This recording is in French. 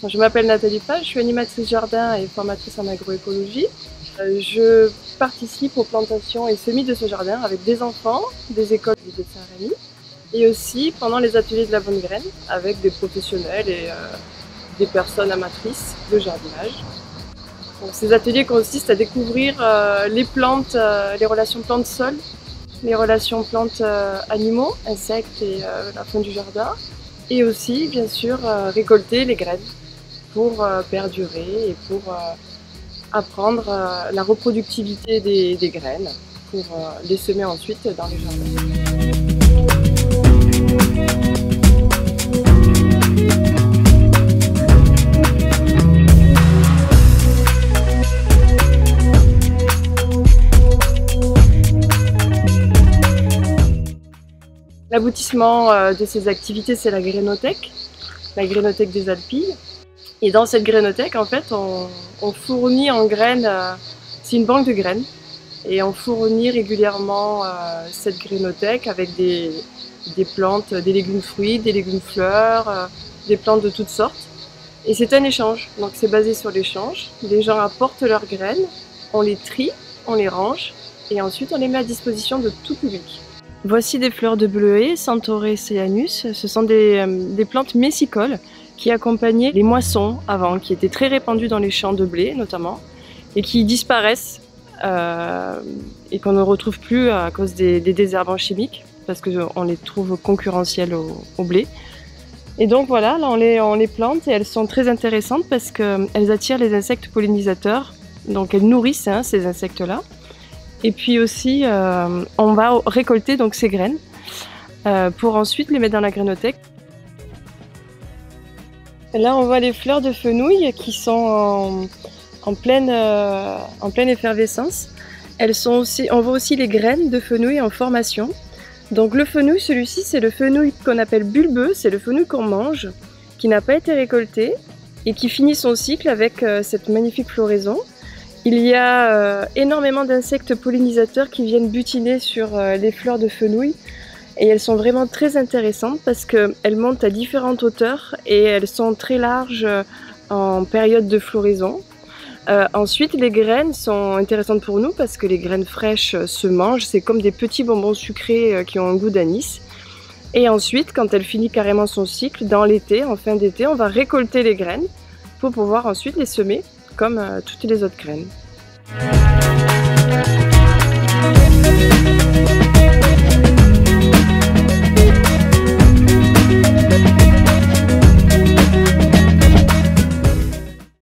Je m'appelle Nathalie Page, je suis animatrice jardin et formatrice en agroécologie. Je participe aux plantations et semis de ce jardin avec des enfants, des écoles de Saint-Rémy et aussi pendant les ateliers de la bonne graine avec des professionnels et des personnes amatrices de jardinage. Donc, ces ateliers consistent à découvrir les plantes, les relations plantes-sol, les relations plantes-animaux, insectes et la faune du jardin, et aussi bien sûr récolter les graines pour perdurer et pour apprendre la reproductivité des graines pour les semer ensuite dans les jardins. L'aboutissement de ces activités, c'est la Grainothèque des Alpilles. Et dans cette Grainothèque, en fait, on fournit en graines, c'est une banque de graines, et on fournit régulièrement cette Grainothèque avec des plantes, des légumes fruits, des légumes fleurs, des plantes de toutes sortes. Et c'est un échange, donc c'est basé sur l'échange. Les gens apportent leurs graines, on les trie, on les range, et ensuite on les met à disposition de tout public. Voici des fleurs de bleuet, Centaurée cyanus. Ce sont des plantes messicoles qui accompagnaient les moissons avant, qui étaient très répandues dans les champs de blé notamment, et qui disparaissent et qu'on ne retrouve plus à cause des désherbants chimiques, parce qu'on les trouve concurrentiels au blé. Et donc voilà, là on les plante et elles sont très intéressantes parce qu'elles attirent les insectes pollinisateurs, donc elles nourrissent ces insectes-là. Et puis aussi, on va récolter donc ces graines pour ensuite les mettre dans la Grainothèque. Là, on voit les fleurs de fenouil qui sont en pleine effervescence. On voit aussi les graines de fenouil en formation. Donc le fenouil, celui-ci, c'est le fenouil qu'on appelle bulbeux, c'est le fenouil qu'on mange, qui n'a pas été récolté et qui finit son cycle avec cette magnifique floraison. Il y a énormément d'insectes pollinisateurs qui viennent butiner sur les fleurs de fenouil et elles sont vraiment très intéressantes parce qu'elles montent à différentes hauteurs et elles sont très larges en période de floraison. Ensuite, les graines sont intéressantes pour nous parce que les graines fraîches se mangent, c'est comme des petits bonbons sucrés qui ont un goût d'anis. Et ensuite, quand elle finit carrément son cycle, dans l'été, en fin d'été, on va récolter les graines pour pouvoir ensuite les semer comme toutes les autres graines.